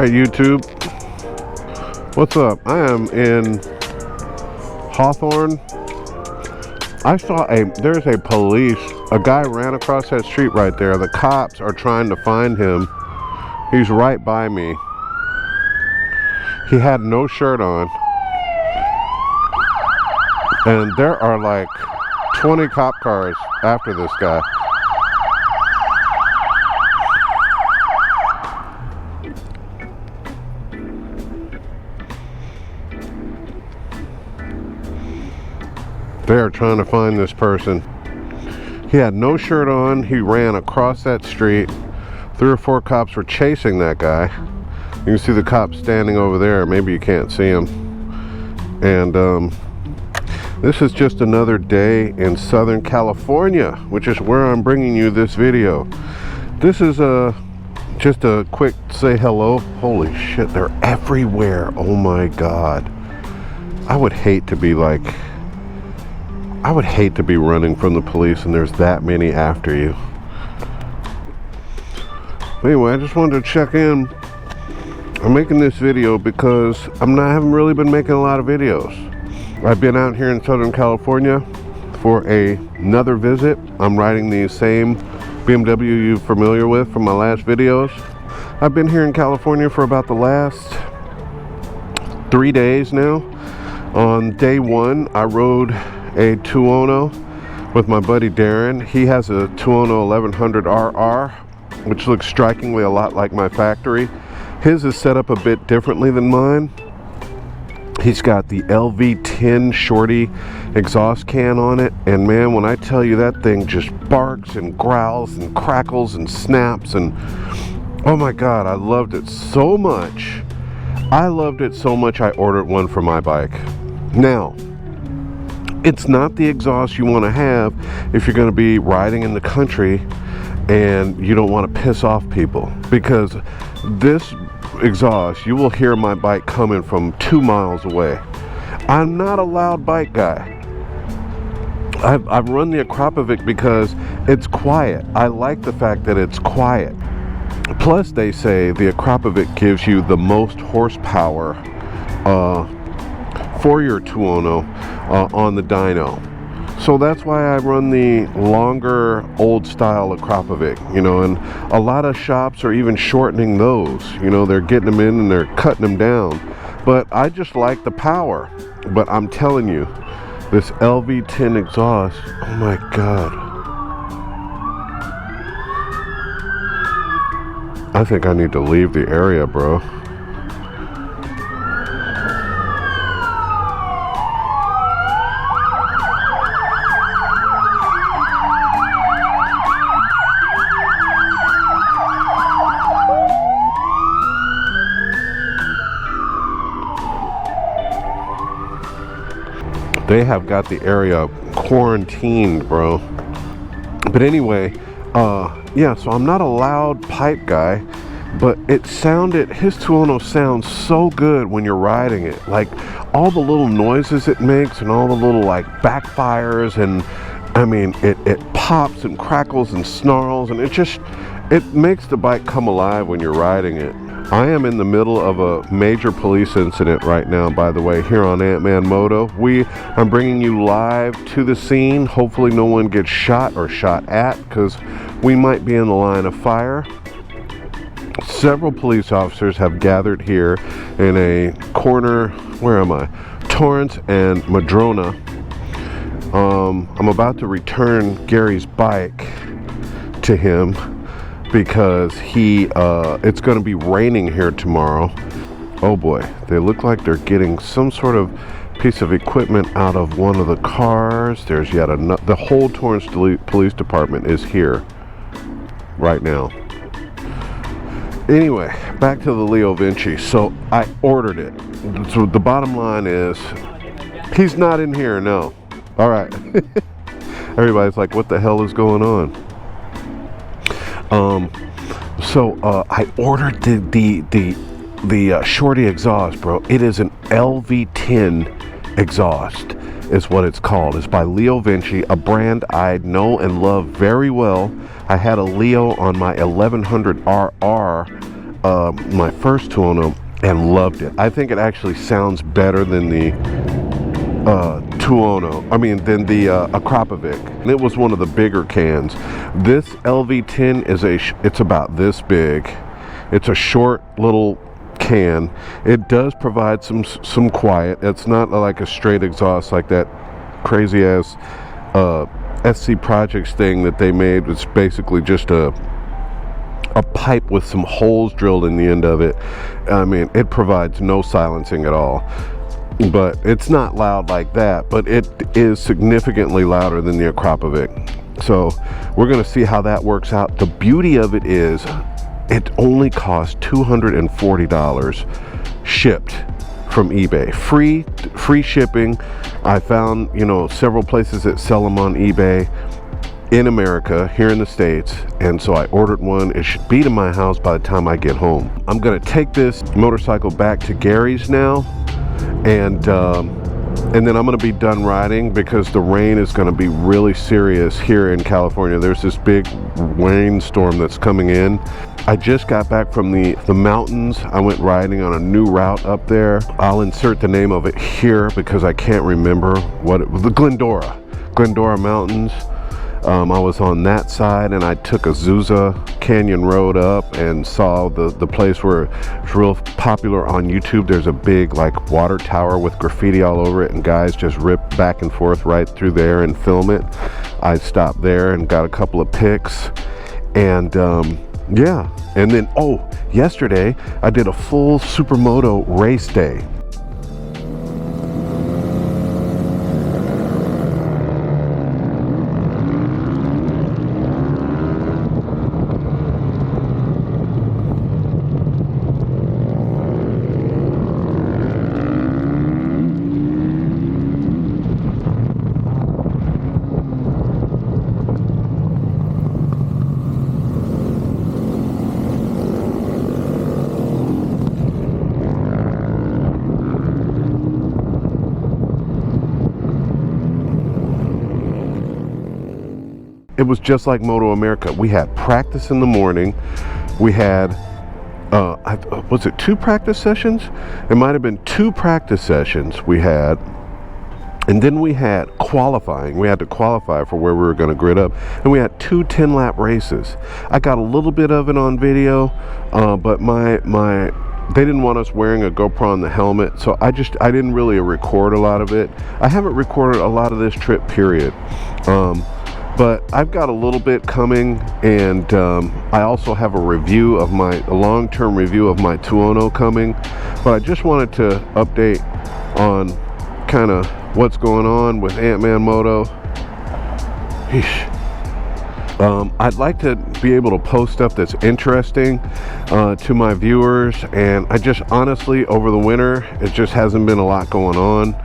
Alright, YouTube. What's up? I am in Hawthorne. I saw there's a guy ran across that street right there. The cops are trying to find him. He's right by me. He had no shirt on. And there are like 20 cop cars after this guy. They are trying to find this person. He had no shirt on. He ran across that street. 3 or 4 cops were chasing that guy. You can see the cops standing over there. Maybe you can't see him. And this is just another day in Southern California, which is where I'm bringing you this video. This is just a quick say hello. Holy shit, they're everywhere. Oh my God. I would hate to be running from the police and there's that many after you. Anyway, I just wanted to check in. I'm making this video because I haven't really been making a lot of videos. I've been out here in Southern California for another visit. I'm riding the same BMW you're familiar with from my last videos. I've been here in California for about the last 3 days now. On day 1, I rode a Tuono with my buddy Darren. He has a Tuono 1100RR, which looks strikingly a lot like my factory. His is set up a bit differently than mine. He's got the LV10 shorty exhaust can on it, and man, when I tell you that thing just barks and growls and crackles and snaps, and oh my God, I loved it so much. I ordered one for my bike. Now, it's not the exhaust you want to have if you're going to be riding in the country and you don't want to piss off people, because this exhaust, you will hear my bike coming from 2 miles away. I'm not a loud bike guy. I've run the Akrapovic because it's quiet. I like the fact that it's quiet. Plus, they say the Akrapovic gives you the most horsepower for your Tuono on the dyno. So that's why I run the longer old style Akrapovic, you know, and a lot of shops are even shortening those. You know, they're getting them in and they're cutting them down. But I just like the power. But I'm telling you, this LV10 exhaust, oh my God. I think I need to leave the area, bro. They have got the area quarantined, bro. But anyway, yeah, so I'm not a loud pipe guy, but his Tuono sounds so good when you're riding it. Like all the little noises it makes and all the little like backfires, and I mean, it pops and crackles and snarls, and it makes the bike come alive when you're riding it. I am in the middle of a major police incident right now, by the way, here on Ant-Man Moto. I'm bringing you live to the scene. Hopefully no one gets shot or shot at, because we might be in the line of fire. Several police officers have gathered here in a corner, where am I? Torrance and Madrona. I'm about to return Gary's bike to him, because it's going to be raining here tomorrow. Oh boy, they look like they're getting some sort of piece of equipment out of one of the cars. There's yet another. The whole Torrance Police Department is here right now. Anyway, back to the Leo Vinci. So I ordered it. So the bottom line is, he's not in here, no. All right. Everybody's like, what the hell is going on? So I ordered the shorty exhaust, bro. It is an LV10 exhaust is what it's called. It's by Leo Vinci, a brand I know and love very well. I had a Leo on my 1100RR my first Tuono and loved it. I think it actually sounds better than the Tuono, than the Akrapovic. And it was one of the bigger cans. This LV10 is it's about this big. It's a short little can. It does provide some quiet. It's not like a straight exhaust like that crazy ass SC Projects thing that they made. It's basically just a pipe with some holes drilled in the end of it. It provides no silencing at all, but it's not loud like that, but it is significantly louder than the Akrapovic. So we're going to see how that works out. The beauty of it is it only costs $240 shipped from eBay. Free shipping. I found, several places that sell them on eBay in America, here in the States, and so I ordered one. It should be to my house by the time I get home. I'm gonna take this motorcycle back to Gary's now, and then I'm gonna be done riding because the rain is gonna be really serious here in California. There's this big rainstorm that's coming in. I just got back from the mountains. I went riding on a new route up there. I'll insert the name of it here because I can't remember what it was. The Glendora Mountains. I was on that side, and I took Azusa Canyon Road up and saw the place where it's real popular on YouTube. There's a big like water tower with graffiti all over it, and guys just rip back and forth right through there and film it. I stopped there and got a couple of pics, and yeah. And then yesterday I did a full Supermoto race day. It was just like Moto America. We had practice in the morning. We had, was it 2 practice sessions? It might have been 2 practice sessions we had. And then we had qualifying. We had to qualify for where we were going to grid up. And we had 2 10-lap races. I got a little bit of it on video, but they didn't want us wearing a GoPro on the helmet, so I didn't really record a lot of it. I haven't recorded a lot of this trip, period. But I've got a little bit coming, and I also have a long-term review of my Tuono coming. But I just wanted to update on kind of what's going on with Ant-Man Moto. I'd like to be able to post stuff that's interesting to my viewers, and I just honestly, over the winter, it just hasn't been a lot going on.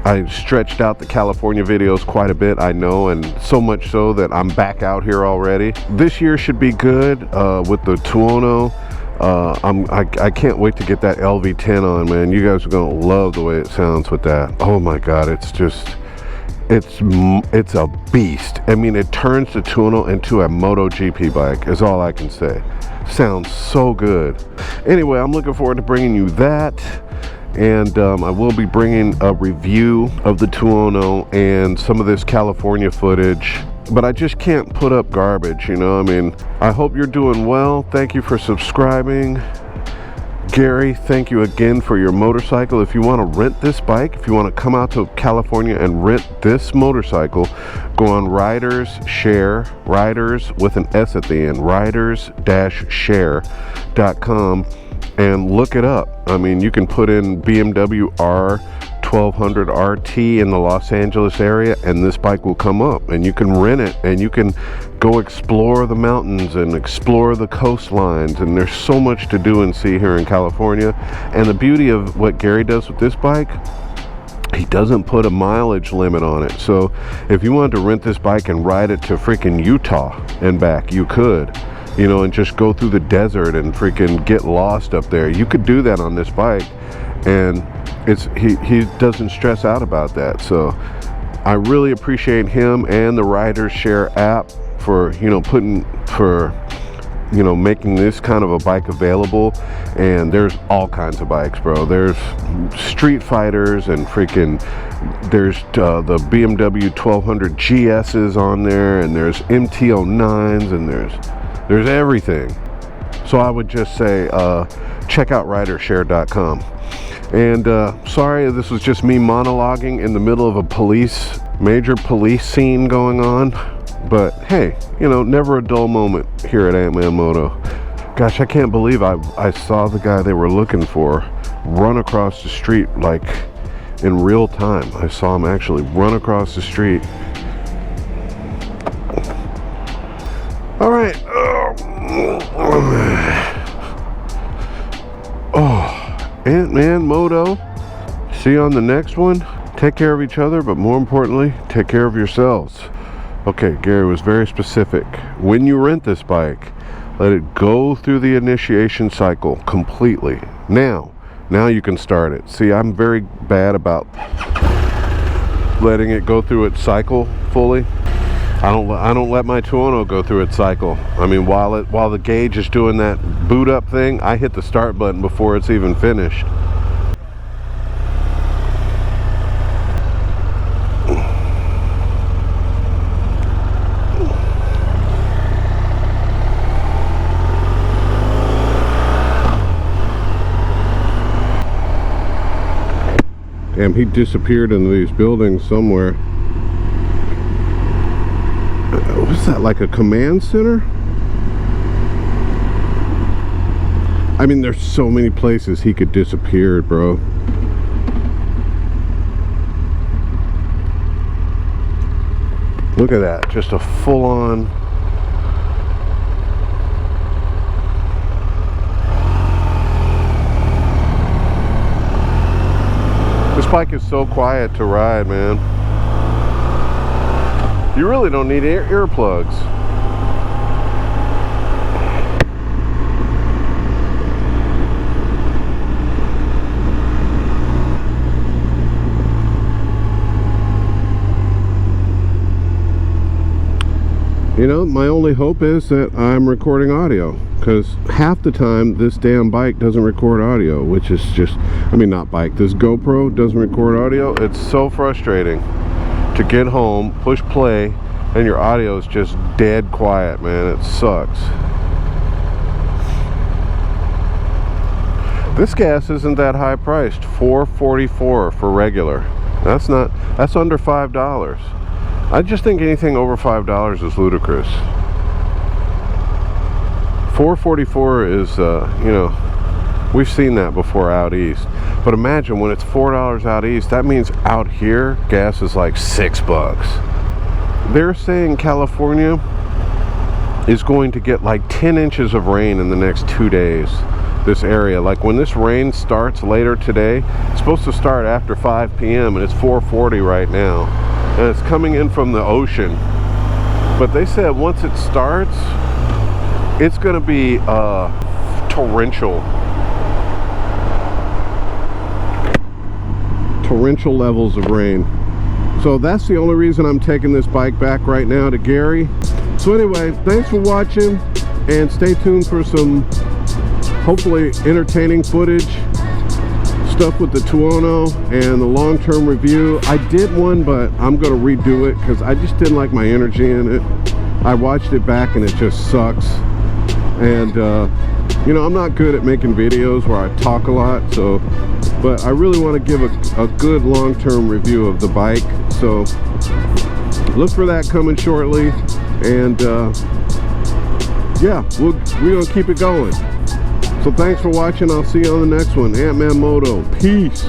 I stretched out the California videos quite a bit, I know, and so much so that I'm back out here already. This year should be good with the Tuono. I can't wait to get that LV10 on, man. You guys are gonna love the way it sounds with that. Oh my God, it's a beast. It turns the Tuono into a MotoGP bike, is all I can say. Sounds so good. Anyway, I'm looking forward to bringing you that. And I will be bringing a review of the Tuono and some of this California footage, but I just can't put up garbage, I hope you're doing well. Thank you for subscribing. Gary, thank you again for your motorcycle. If you want to rent this bike, if you want to come out to California and rent this motorcycle, go on Riders with an S at the end, riders-share.com, and look it up. You can put in BMW R1200 RT in the Los Angeles area, and this bike will come up, and you can rent it, and you can go explore the mountains and explore the coastlines, and there's so much to do and see here in California. And the beauty of what Gary does with this bike, he doesn't put a mileage limit on it. So if you wanted to rent this bike and ride it to freaking Utah and back, you could. And just go through the desert and freaking get lost up there. You could do that on this bike, and he doesn't stress out about that. So I really appreciate him and the Riders Share app for you know, making this kind of a bike available. And there's all kinds of bikes, bro. There's street fighters and freaking, there's the BMW 1200 GS's on there, and there's MT-09s, and there's everything. So I would just say check out ridershare.com. And sorry, this was just me monologuing in the middle of a major police scene going on. But hey, you know, never a dull moment here at Ant-Man Moto. Gosh, I can't believe I saw the guy they were looking for run across the street, like in real time. I saw him actually run across the street. All right. Oh, Ant-Man Moto. See you on the next one. Take care of each other, but more importantly, take care of yourselves. Okay, Gary was very specific. When you rent this bike, let it go through the initiation cycle completely. Now you can start it. See, I'm very bad about letting it go through its cycle fully. I don't let my Tuono go through its cycle. I mean, while the gauge is doing that boot up thing, I hit the start button before it's even finished. Damn, he disappeared into these buildings somewhere. What's that, like a command center? I mean, there's so many places he could disappear, bro. Look at that, just a full-on... This bike is so quiet to ride, man. You really don't need earplugs. You know, my only hope is that I'm recording audio, because half the time this damn bike doesn't record audio, which is just, I mean, not bike, this GoPro doesn't record audio. It's so frustrating to get home, push play, and your audio is just dead quiet, man. It sucks. This gas isn't that high priced, $4.44 for regular. That's under $5. I just think anything over $5 is ludicrous. $4.44 is, you know, we've seen that before out east. But imagine when it's $4 out east, that means out here, gas is like $6. They're saying California is going to get like 10 inches of rain in the next 2 days. This area, like when this rain starts later today, it's supposed to start after 5 p.m. and it's 4:40 right now. And it's coming in from the ocean. But they said once it starts, it's going to be torrential levels of rain. So that's the only reason I'm taking this bike back right now to Gary. So anyway, thanks for watching, and stay tuned for some hopefully entertaining footage, stuff with the Tuono and the long-term review. I did one, but I'm going to redo it because I just didn't like my energy in it. I watched it back and it just sucks. And you know, I'm not good at making videos where I talk a lot, so but I really want to give a good long-term review of the bike, so look for that coming shortly. And yeah, we're gonna keep it going. So thanks for watching. I'll see you on the next one. Ant-Man Moto. Peace.